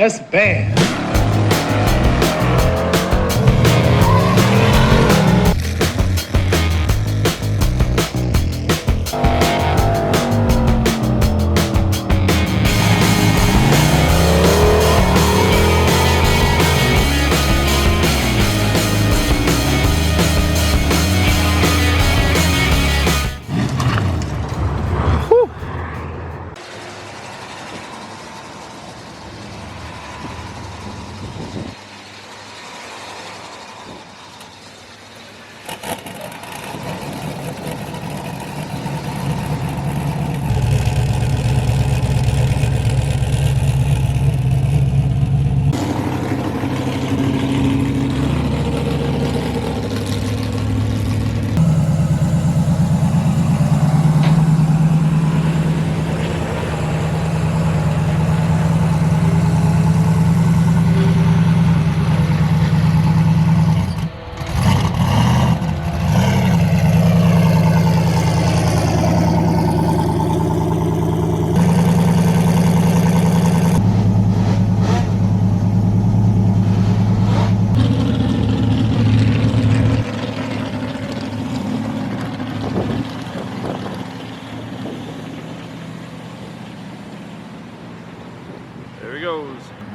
That's bad.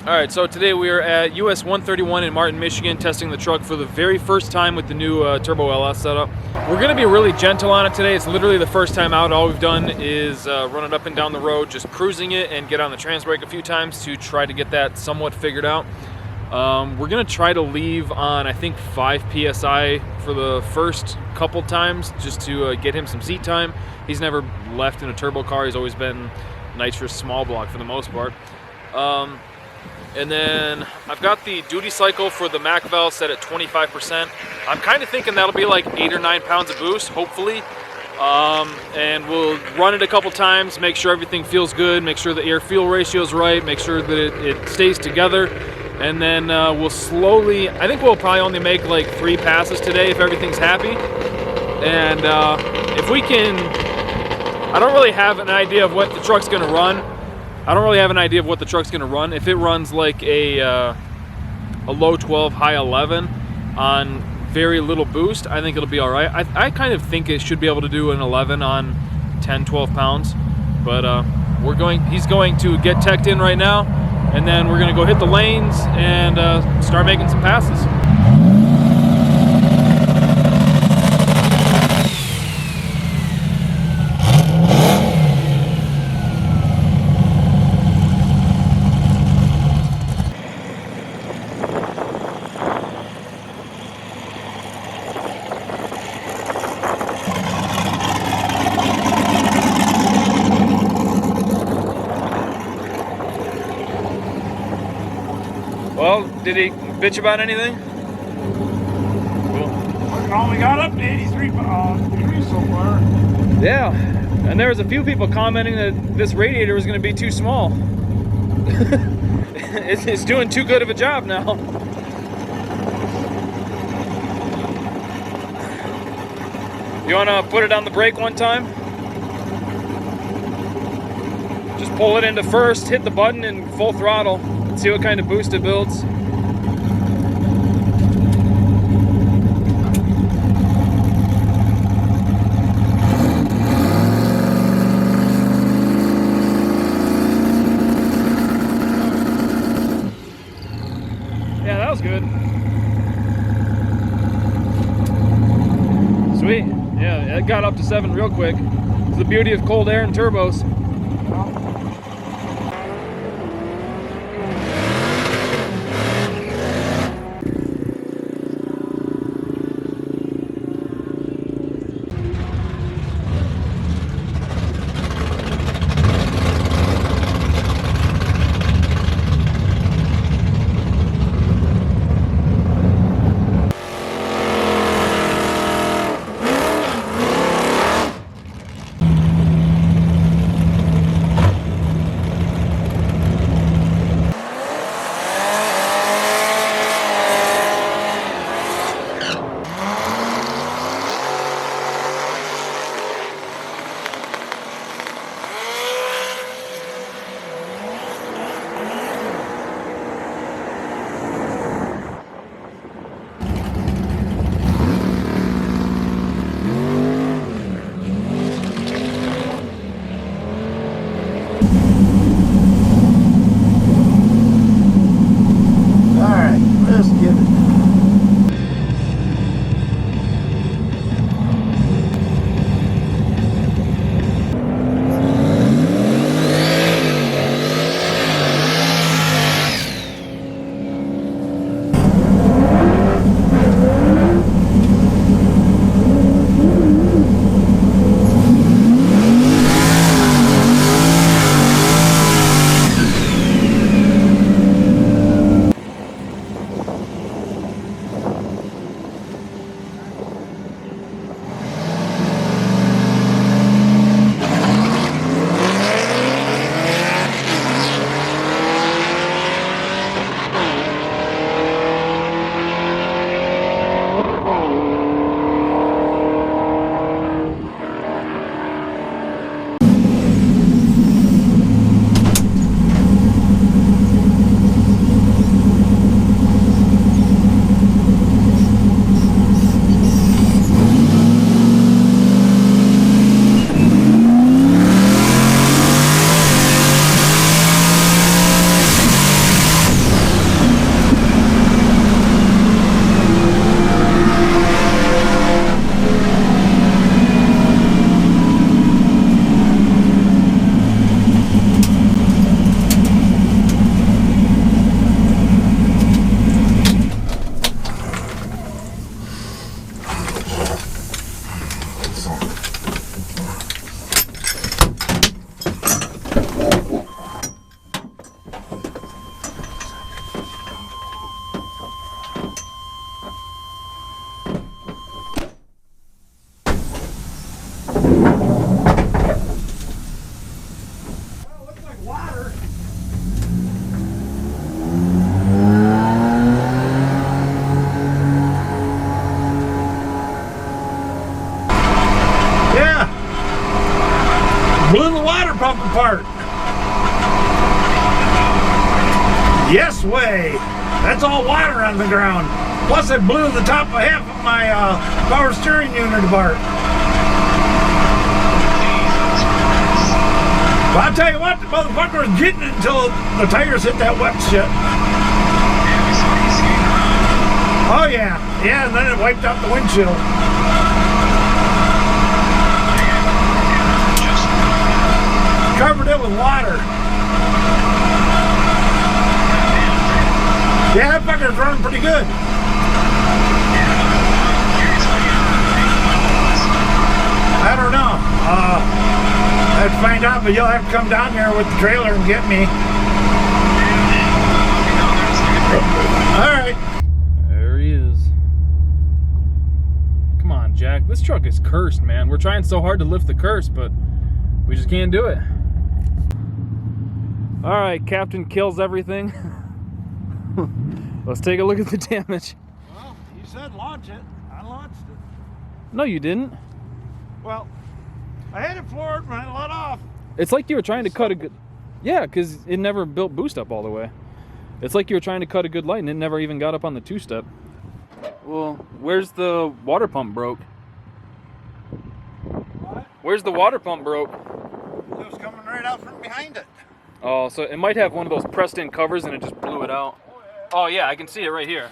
Alright, so today we are at US 131 in Martin, Michigan, testing the truck for the very first time with the new Turbo LS setup. We're going to be really gentle on it today. It's literally the first time out. All we've done is run it up and down the road, just cruising it and get on the trans brake a few times to try to get that somewhat figured out. We're going to try to leave on, I think, 5 PSI for the first couple times, just to get him some seat time. He's never left in a turbo car. He's always been nitrous small block for the most part. And then I've got the duty cycle for the Mac valve set at 25%. I'm kind of thinking that'll be like 8 or 9 pounds of boost, hopefully. And we'll run it a couple times, make sure everything feels good, make sure the air-fuel ratio is right, make sure that it stays together. And then we'll slowly, I think we'll probably only make like 3 passes today if everything's happy. And if we can, I don't really have an idea of what the truck's gonna run. If it runs like a low 12, high 11 on very little boost, I think it'll be all right. I kind of think it should be able to do an 11 on 10, 12 pounds. But he's going to get teched in right now, and then we're gonna go hit the lanes and start making some passes. Well, did he bitch about anything? Cool. I only got up to 83 degrees so far. Yeah, and there was a few people commenting that this radiator was going to be too small. It's doing too good of a job now. You want to put it on the brake one time? Just pull it into first, hit the button, and full throttle. See what kind of boost it builds. Yeah, that was good. Sweet. Yeah, it got up to 7 real quick. It's the beauty of cold air and turbos. Yes way. That's all water on the ground. Plus I blew the top of half of my power steering unit apart. But I'll tell you what, the motherfucker was getting it until the tires hit that wet shit. Oh yeah, yeah, and then it wiped out the windshield. Covered it with water. Yeah, that fucker's running pretty good. I don't know. I have to find out, but you'll have to come down here with the trailer and get me. All right. There he is. Come on, Jack. This truck is cursed, man. We're trying so hard to lift the curse, but we just can't do it. All right, Captain kills everything. Let's take a look at the damage. Well, you said launch it. I launched it. No, you didn't. Well, I had it floored when I let off. It's like you were trying to cut a good... Yeah, because it never built boost up all the way. It's like you were trying to cut a good light and it never even got up on the two-step. Well, where's the water pump broke? What? Where's the water pump broke? It was coming right out from behind it. Oh, so it might have one of those pressed-in covers and it just blew it out. Oh yeah, I can see it right here.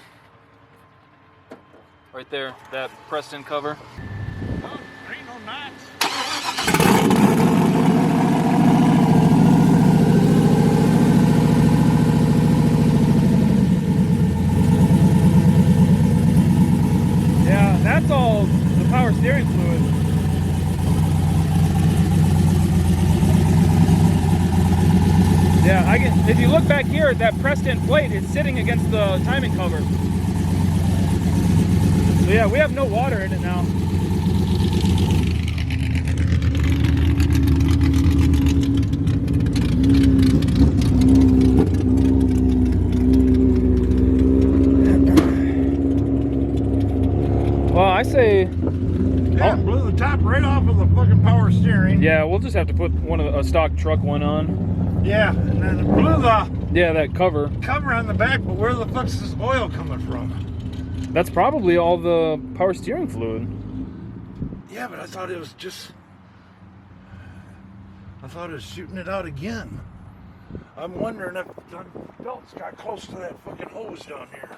Right there, that pressed-in cover. Oh, there ain't no knots. Yeah, that's all the power steering fluid. Yeah, I can. If you look back here, that pressed-in plate is sitting against the timing cover. So yeah, we have no water in it now. Well, I say. Yeah, blew the top right off of the fucking power steering. Yeah, we'll just have to put a stock truck one on. Yeah, and then it blew the Yeah, that cover. cover on the back, but where the fuck's this oil coming from? That's probably all the power steering fluid. Yeah, but I thought it was shooting it out again. I'm wondering if the belts got close to that fucking hose down here.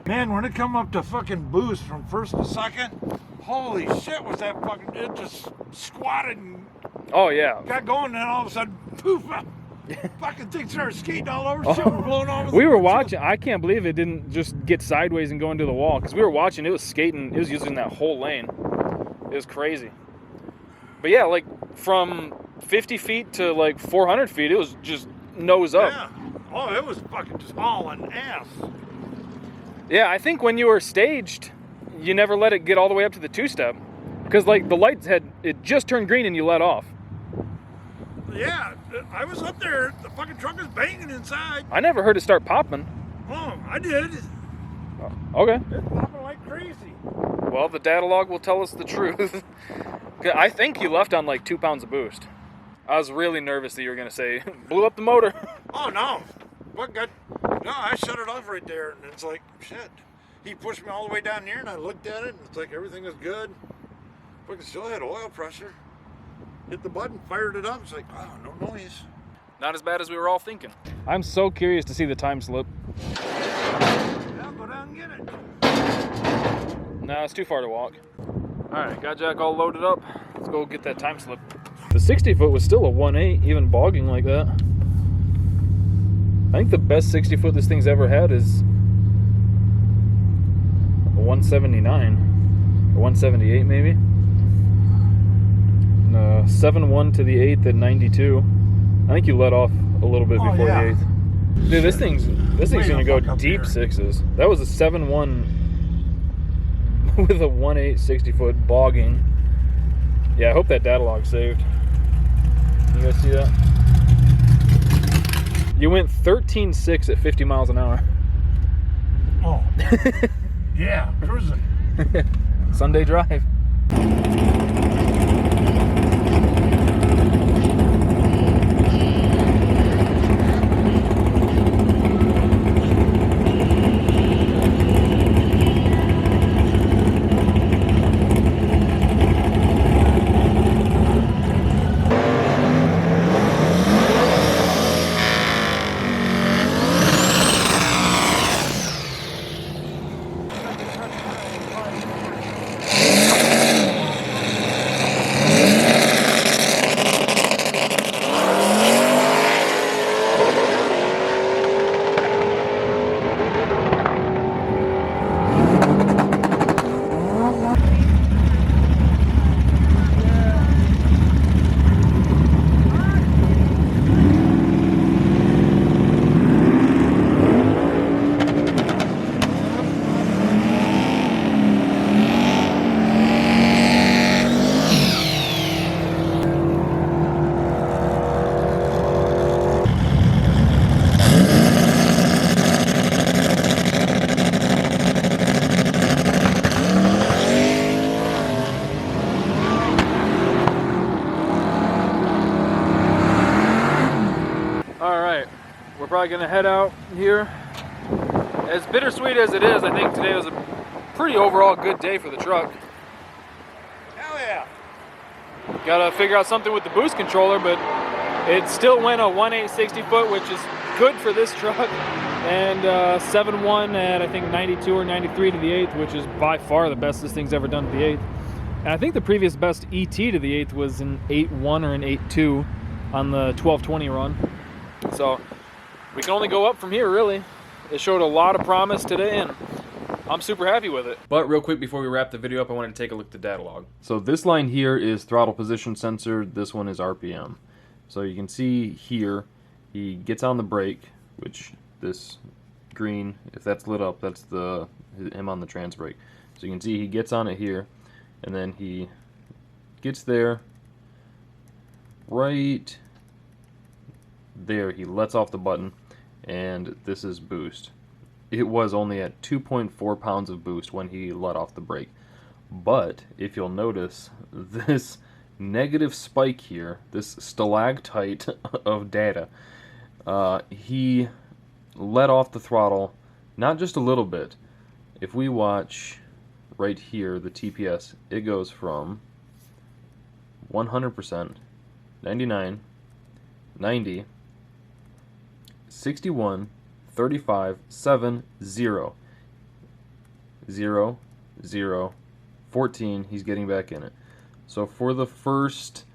Man, when it come up to fucking boost from first to second, holy shit, was that fucking, it just squatted and Oh yeah. got going, and then all of a sudden, poof, fucking thing started skating all over, shit was blowing over. We were watching. I can't believe it didn't just get sideways and go into the wall, because we were watching. It was skating. It was using that whole lane. It was crazy. But yeah, like from 50 feet to like 400 feet, it was just nose up. Yeah. Oh, it was fucking just hauling ass. Yeah, I think when you were staged, you never let it get all the way up to the two-step, because like the lights it just turned green and you let off. Yeah, I was up there. The fucking truck was banging inside. I never heard it start popping. Oh, I did. Okay. It's popping like crazy. Well, the Datalog will tell us the truth. I think you left on like 2 pounds of boost. I was really nervous that you were going to say, blew up the motor. Oh, no. No, I shut it off right there, and it's like, shit. He pushed me all the way down here, and I looked at it, and it's like everything was good. Fucking still had oil pressure. Hit the button, fired it up. It's like, wow, no noise. Not as bad as we were all thinking. I'm so curious to see the time slip. Yeah, go down and get it. No, it's too far to walk. All right, got Jack all loaded up. Let's go get that time slip. The 60 foot was still a 1.8, even bogging like that. I think the best 60 foot this thing's ever had is a 179 or 178 maybe. 7.1 to the 8th at 92. I think you let off a little bit before the 8th. Dude, this thing's gonna go deep sixes. That was a 7.1 with a 1.8 60 foot bogging. Yeah, I hope that Datalog saved. You guys see that? You went 13.6 at 50 miles an hour. Oh. Yeah, cruising. Sunday drive. probably gonna head out here. As bittersweet as it is, I think today was a pretty overall good day for the truck. Hell yeah. Gotta figure out something with the boost controller, but it still went a 1.860 foot, which is good for this truck, and 7.1 at I think 92 or 93 to the 8th, which is by far the best this thing's ever done to the 8th. And I think the previous best ET to the 8th was an 8.1 or an 8.2 on the 1220 run. So we can only go up from here, really. It showed a lot of promise today, and I'm super happy with it. But real quick before we wrap the video up, I wanted to take a look at the Datalog. So this line here is throttle position sensor. This one is RPM. So you can see here, he gets on the brake, which this green, if that's lit up, that's him on the trans brake. So you can see he gets on it here, and then he gets there, right there, he lets off the button, and this is boost. It was only at 2.4 pounds of boost when he let off the brake. But if you'll notice, this negative spike here, this stalactite of data, he let off the throttle not just a little bit. If we watch right here, the TPS, it goes from 100%, 99, 90, 61, 35, 7, 0, 0, 0, 14, he's getting back in it. So for the first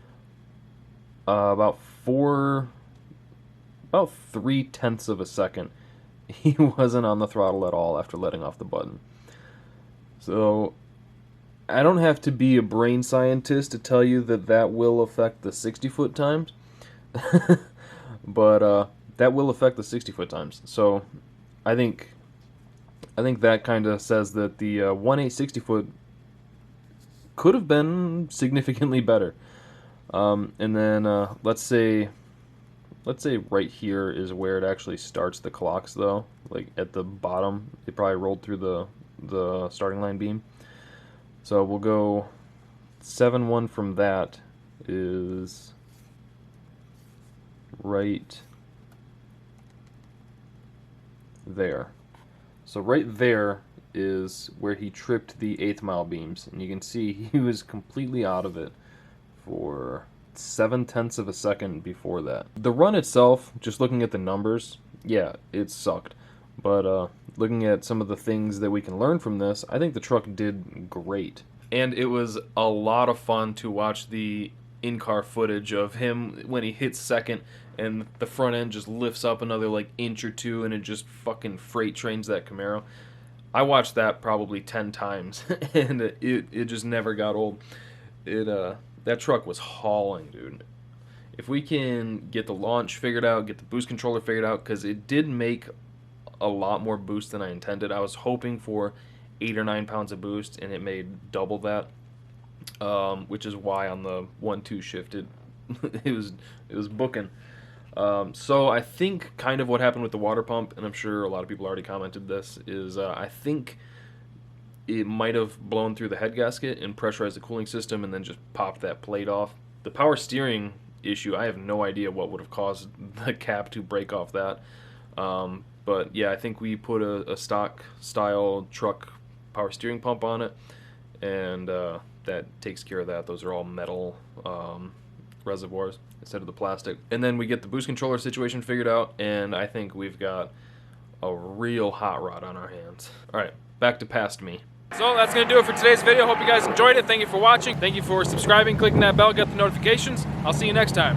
about 3/10 of a second, he wasn't on the throttle at all after letting off the button. So I don't have to be a brain scientist to tell you that that will affect the 60-foot times, but that will affect the 60-foot times. So I think that kind of says that the 1.860 foot could have been significantly better. And then let's say right here is where it actually starts the clocks, though. Like at the bottom, it probably rolled through the starting line beam. So we'll go 7.1 from that is right there. So right there is where he tripped the 1/8 mile beams, and you can see he was completely out of it for 0.7 of a second before that. The run itself, just looking at the numbers, yeah, it sucked. But looking at some of the things that we can learn from this, I think the truck did great. And it was a lot of fun to watch the in-car footage of him when he hits second and the front end just lifts up another like inch or two and it just fucking freight trains that Camaro. I watched that probably 10 times and it just never got old. That truck was hauling, dude. If we can get the launch figured out, get the boost controller figured out, because it did make a lot more boost than I intended. I was hoping for 8 or 9 pounds of boost, and it made double that, which is why on the 1-2 shifted, it was booking. So I think kind of what happened with the water pump, and I'm sure a lot of people already commented this, is I think it might have blown through the head gasket and pressurized the cooling system and then just popped that plate off. The power steering issue, I have no idea what would have caused the cap to break off that. But yeah, I think we put a stock style truck power steering pump on it, and that takes care of that. Those are all metal reservoirs instead of the plastic. And then we get the boost controller situation figured out, and I think we've got a real hot rod on our hands. All right, back to past me. So that's going to do it for today's video. Hope you guys enjoyed it. Thank you for watching. Thank you for subscribing, clicking that bell, get the notifications. I'll see you next time.